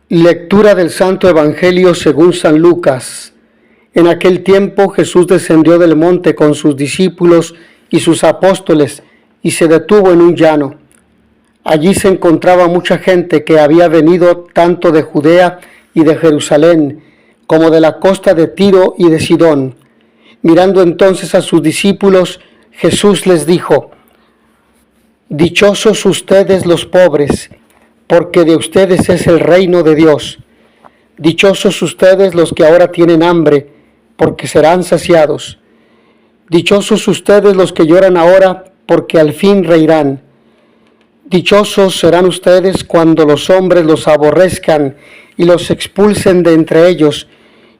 Lectura del Santo Evangelio según San Lucas. En aquel tiempo Jesús descendió del monte con sus discípulos y sus apóstoles y se detuvo en un llano. Allí se encontraba mucha gente que había venido tanto de Judea y de Jerusalén como de la costa de Tiro y de Sidón. Mirando entonces a sus discípulos, Jesús les dijo: Dichosos ustedes los pobres, porque de ustedes es el reino de Dios. Dichosos ustedes los que ahora tienen hambre, porque serán saciados. Dichosos ustedes los que lloran ahora, porque al fin reirán. Dichosos serán ustedes cuando los hombres los aborrezcan y los expulsen de entre ellos,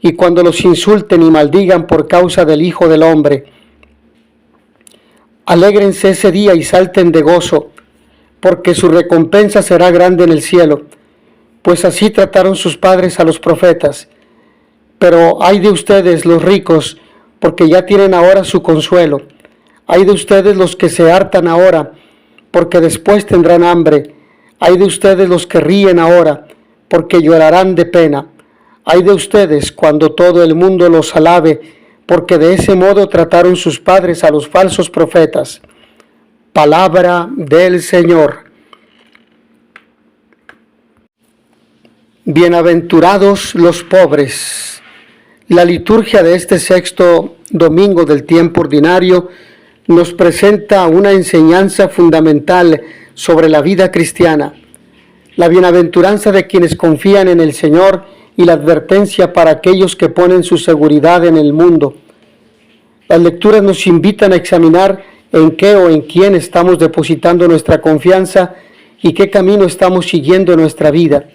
y cuando los insulten y maldigan por causa del Hijo del Hombre. Alégrense ese día y salten de gozo, porque su recompensa será grande en el cielo, pues así trataron sus padres a los profetas. Pero ay de ustedes los ricos, porque ya tienen ahora su consuelo. Ay de ustedes los que se hartan ahora, porque después tendrán hambre. Ay de ustedes los que ríen ahora, porque llorarán de pena. Ay de ustedes cuando todo el mundo los alabe, porque de ese modo trataron sus padres a los falsos profetas. Palabra del Señor. Bienaventurados los pobres. La liturgia de este sexto domingo del tiempo ordinario nos presenta una enseñanza fundamental sobre la vida cristiana, la bienaventuranza de quienes confían en el Señor y la advertencia para aquellos que ponen su seguridad en el mundo. Las lecturas nos invitan a examinar en qué o en quién estamos depositando nuestra confianza y qué camino estamos siguiendo en nuestra vida.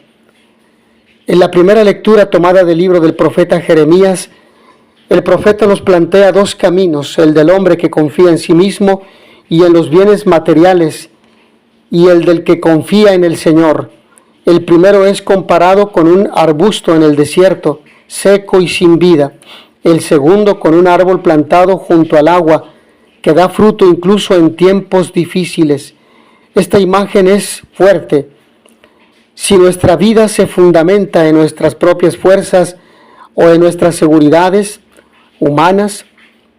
En la primera lectura tomada del libro del profeta Jeremías, el profeta nos plantea dos caminos: el del hombre que confía en sí mismo y en los bienes materiales, y el del que confía en el Señor. El primero es comparado con un arbusto en el desierto, seco y sin vida. El segundo con un árbol plantado junto al agua, que da fruto incluso en tiempos difíciles. Esta imagen es fuerte. Si nuestra vida se fundamenta en nuestras propias fuerzas o en nuestras seguridades humanas,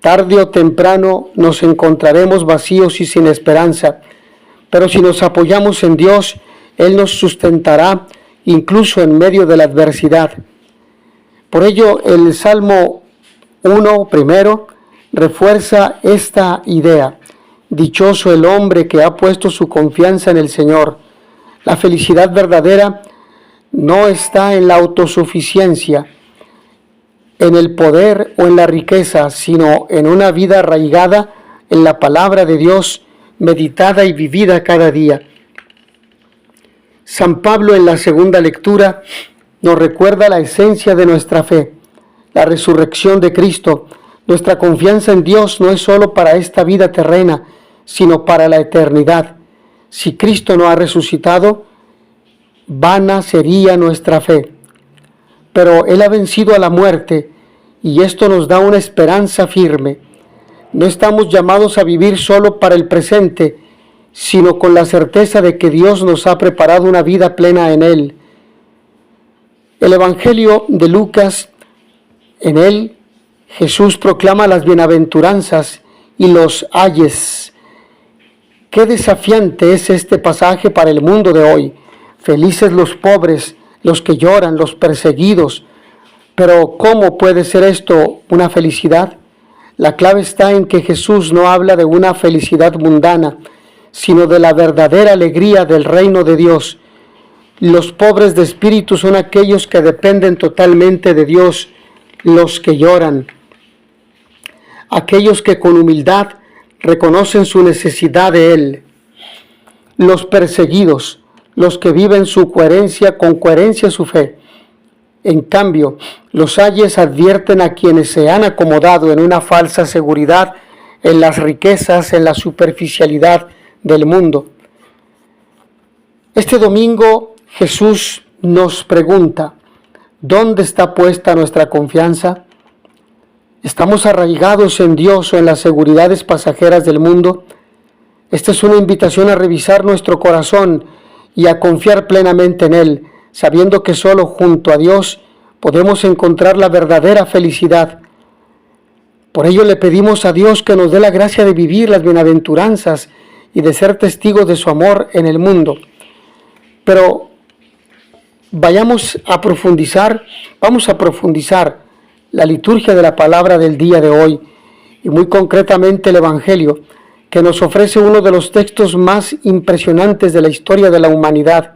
tarde o temprano nos encontraremos vacíos y sin esperanza. Pero si nos apoyamos en Dios, Él nos sustentará incluso en medio de la adversidad. Por ello, el Salmo 1 primero refuerza esta idea: dichoso el hombre que ha puesto su confianza en el Señor. La felicidad verdadera no está en la autosuficiencia, en el poder o en la riqueza, sino en una vida arraigada en la palabra de Dios, meditada y vivida cada día. San Pablo en la segunda lectura nos recuerda la esencia de nuestra fe, la resurrección de Cristo. Nuestra confianza en Dios no es solo para esta vida terrena, sino para la eternidad. Si Cristo no ha resucitado, vana sería nuestra fe. Pero Él ha vencido a la muerte y esto nos da una esperanza firme. No estamos llamados a vivir solo para el presente, sino con la certeza de que Dios nos ha preparado una vida plena en Él. El Evangelio de Lucas, en él Jesús proclama las bienaventuranzas y los ayes. Qué desafiante es este pasaje para el mundo de hoy. Felices los pobres, los que lloran, los perseguidos. Pero ¿cómo puede ser esto una felicidad? La clave está en que Jesús no habla de una felicidad mundana, sino de la verdadera alegría del reino de Dios. Los pobres de espíritu son aquellos que dependen totalmente de Dios, los que lloran, aquellos que con humildad reconocen su necesidad de Él. Los perseguidos, los que viven su coherencia, con coherencia su fe. En cambio, los ayes advierten a quienes se han acomodado en una falsa seguridad, en las riquezas, en la superficialidad del mundo. Este domingo Jesús nos pregunta: ¿dónde está puesta nuestra confianza? ¿Estamos arraigados en Dios o en las seguridades pasajeras del mundo? Esta es una invitación a revisar nuestro corazón y a confiar plenamente en Él, sabiendo que solo junto a Dios podemos encontrar la verdadera felicidad. Por ello le pedimos a Dios que nos dé la gracia de vivir las bienaventuranzas y de ser testigos de su amor en el mundo. Pero vamos a profundizar la liturgia de la palabra del día de hoy, y muy concretamente el Evangelio, que nos ofrece uno de los textos más impresionantes de la historia de la humanidad,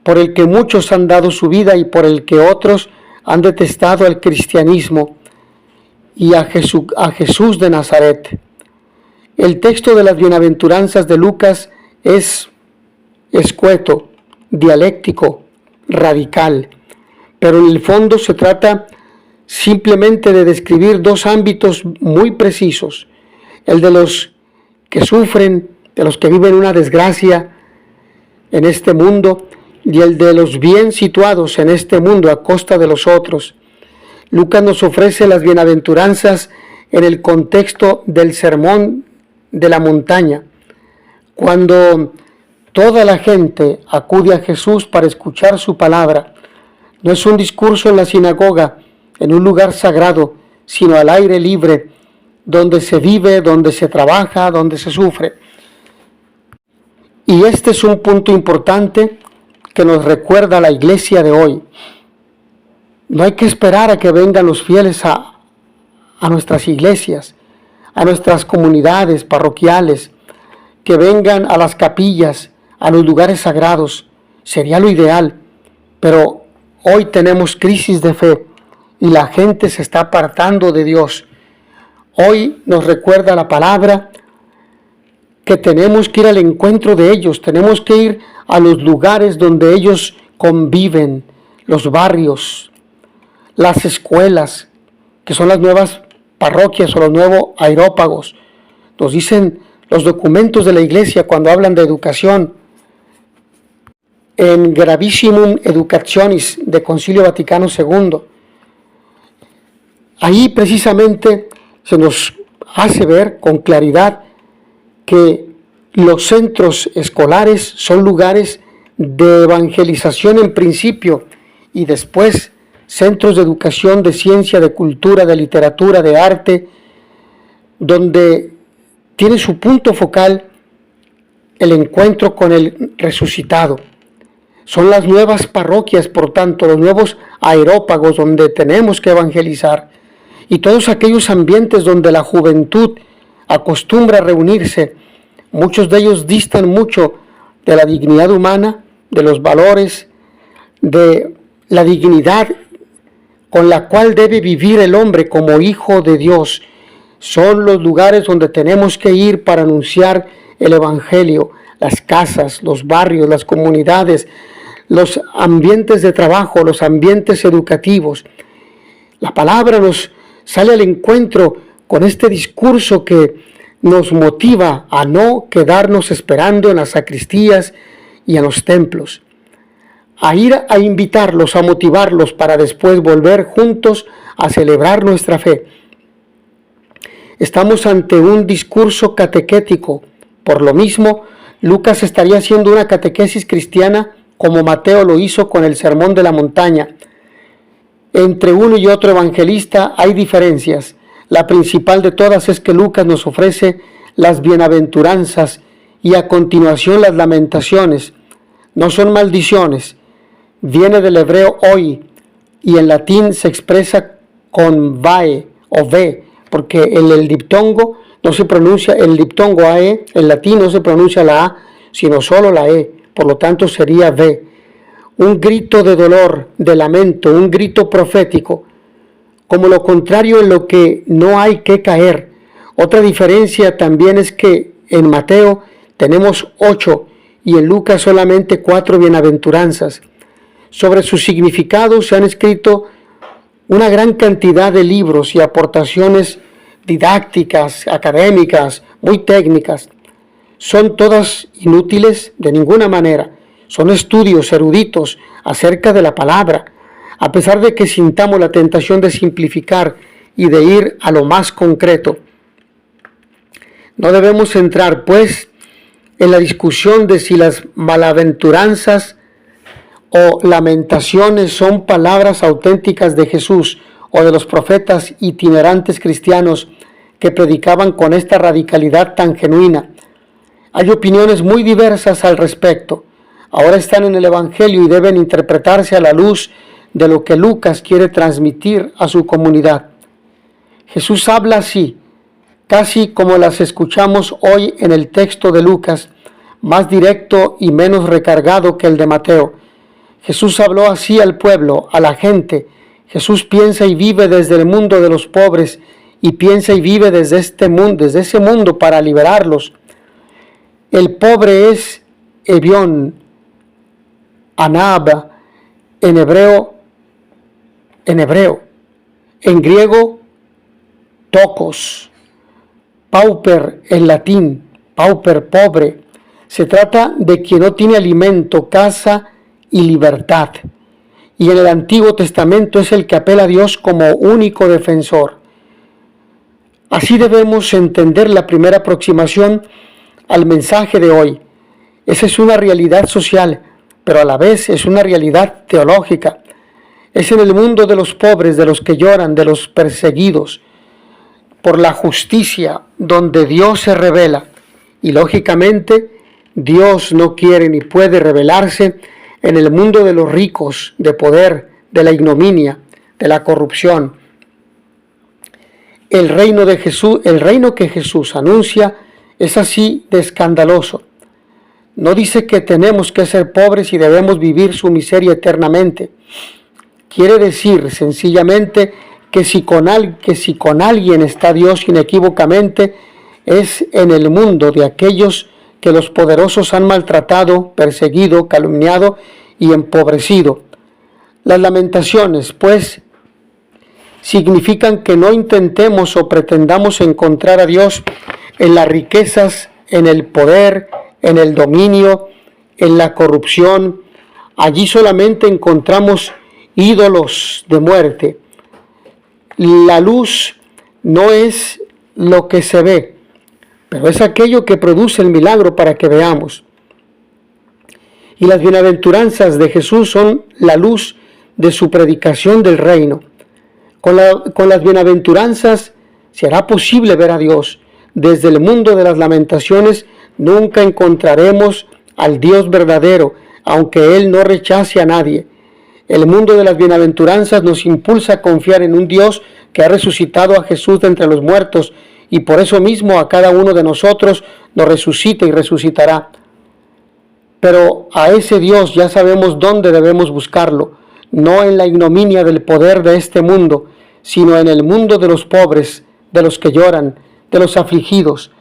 por el que muchos han dado su vida y por el que otros han detestado al cristianismo y a Jesús de Nazaret. El texto de las bienaventuranzas de Lucas es escueto, dialéctico, radical, pero en el fondo se trata simplemente de describir dos ámbitos muy precisos: el de los que sufren, de los que viven una desgracia en este mundo, y el de los bien situados en este mundo a costa de los otros. Lucas nos ofrece las bienaventuranzas en el contexto del sermón de la montaña, cuando toda la gente acude a Jesús para escuchar su palabra. No es un discurso en la sinagoga, en un lugar sagrado, sino al aire libre, donde se vive, donde se trabaja, donde se sufre. Y este es un punto importante que nos recuerda la iglesia de hoy. No hay que esperar a que vengan los fieles a nuestras iglesias, a nuestras comunidades parroquiales, que vengan a las capillas, a los lugares sagrados. Sería lo ideal, pero hoy tenemos crisis de fe y la gente se está apartando de Dios. Hoy nos recuerda la palabra que tenemos que ir al encuentro de ellos, tenemos que ir a los lugares donde ellos conviven, los barrios, las escuelas, que son las nuevas parroquias o los nuevos aerópagos. Nos dicen los documentos de la iglesia cuando hablan de educación. En Gravissimum Educationis de Concilio Vaticano II, ahí precisamente se nos hace ver con claridad que los centros escolares son lugares de evangelización en principio y después centros de educación, de ciencia, de cultura, de literatura, de arte, donde tiene su punto focal el encuentro con el resucitado. Son las nuevas parroquias, por tanto, los nuevos aerópagos donde tenemos que evangelizar, y todos aquellos ambientes donde la juventud acostumbra a reunirse. Muchos de ellos distan mucho de la dignidad humana, de los valores, de la dignidad con la cual debe vivir el hombre como hijo de Dios. Son los lugares donde tenemos que ir para anunciar el Evangelio, las casas, los barrios, las comunidades, los ambientes de trabajo, los ambientes educativos. La palabra nos sale al encuentro con este discurso que nos motiva a no quedarnos esperando en las sacristías y en los templos, a ir a invitarlos, a motivarlos para después volver juntos a celebrar nuestra fe. Estamos ante un discurso catequético. Por lo mismo, Lucas estaría haciendo una catequesis cristiana como Mateo lo hizo con el Sermón de la Montaña. Entre uno y otro evangelista hay diferencias. La principal de todas es que Lucas nos ofrece las bienaventuranzas y a continuación las lamentaciones. No son maldiciones. Viene del hebreo hoy y en latín se expresa con vae o ve, porque en el diptongo no se pronuncia el diptongo ae, en latín no se pronuncia la a, sino solo la e, por lo tanto sería ve. Un grito de dolor, de lamento, un grito profético, como lo contrario en lo que no hay que caer. Otra diferencia también es que en Mateo tenemos 8 y en Lucas solamente 4 bienaventuranzas. Sobre su significado se han escrito una gran cantidad de libros y aportaciones didácticas, académicas, muy técnicas. Son todas inútiles de ninguna manera. Son estudios eruditos acerca de la palabra, a pesar de que sintamos la tentación de simplificar y de ir a lo más concreto. No debemos entrar, pues, en la discusión de si las malaventuranzas o lamentaciones son palabras auténticas de Jesús o de los profetas itinerantes cristianos que predicaban con esta radicalidad tan genuina. Hay opiniones muy diversas al respecto. Ahora están en el Evangelio y deben interpretarse a la luz de lo que Lucas quiere transmitir a su comunidad. Jesús habla así, casi como las escuchamos hoy en el texto de Lucas, más directo y menos recargado que el de Mateo. Jesús habló así al pueblo, a la gente. Jesús piensa y vive desde el mundo de los pobres y piensa y vive desde ese mundo para liberarlos. El pobre es Evión, Anab, en hebreo, en griego, tokos, pauper en latín, pauper, pobre. Se trata de quien no tiene alimento, casa y libertad. Y en el Antiguo Testamento es el que apela a Dios como único defensor. Así debemos entender la primera aproximación al mensaje de hoy. Esa es una realidad social, pero a la vez es una realidad teológica. Es en el mundo de los pobres, de los que lloran, de los perseguidos, por la justicia, donde Dios se revela. Y lógicamente, Dios no quiere ni puede revelarse en el mundo de los ricos, de poder, de la ignominia, de la corrupción. El reino que Jesús anuncia es así de escandaloso. No dice que tenemos que ser pobres y debemos vivir su miseria eternamente. Quiere decir sencillamente que si con alguien está Dios inequívocamente, es en el mundo de aquellos que los poderosos han maltratado, perseguido, calumniado y empobrecido. Las lamentaciones, pues, significan que no intentemos o pretendamos encontrar a Dios en las riquezas, en el poder, en el dominio, en la corrupción. Allí solamente encontramos ídolos de muerte. La luz no es lo que se ve, pero es aquello que produce el milagro para que veamos. Y las bienaventuranzas de Jesús son la luz de su predicación del reino. Con las bienaventuranzas se hará posible ver a Dios. Desde el mundo de las lamentaciones nunca encontraremos al Dios verdadero, aunque Él no rechace a nadie. El mundo de las bienaventuranzas nos impulsa a confiar en un Dios que ha resucitado a Jesús de entre los muertos y por eso mismo a cada uno de nosotros nos resucita y resucitará. Pero a ese Dios ya sabemos dónde debemos buscarlo, no en la ignominia del poder de este mundo, sino en el mundo de los pobres, de los que lloran, de los afligidos,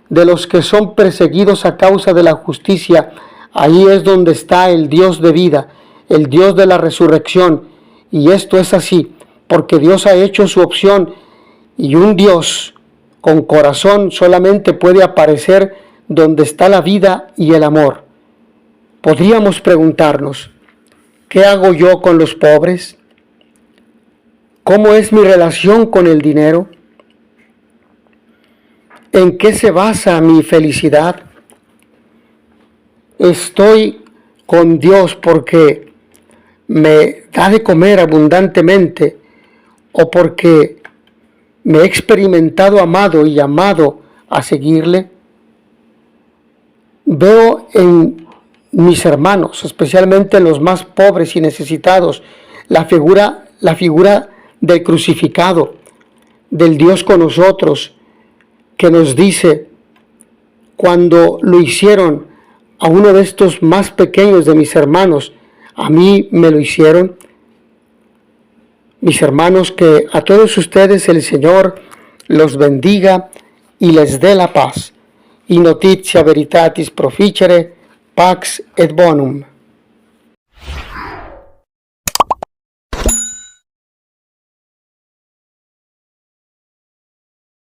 de los que son perseguidos a causa de la justicia. Ahí es donde está el Dios de vida, el Dios de la resurrección. Y esto es así, porque Dios ha hecho su opción y un Dios con corazón solamente puede aparecer donde está la vida y el amor. Podríamos preguntarnos, ¿qué hago yo con los pobres? ¿Cómo es mi relación con el dinero? ¿En qué se basa mi felicidad? ¿Estoy con Dios porque me da de comer abundantemente o porque me he experimentado amado y llamado a seguirle? Veo en mis hermanos, especialmente los más pobres y necesitados, la figura del crucificado, del Dios con nosotros, que nos dice, cuando lo hicieron a uno de estos más pequeños de mis hermanos, a mí me lo hicieron. Mis hermanos, que a todos ustedes el Señor los bendiga y les dé la paz. In notitia veritatis proficere, pax et bonum.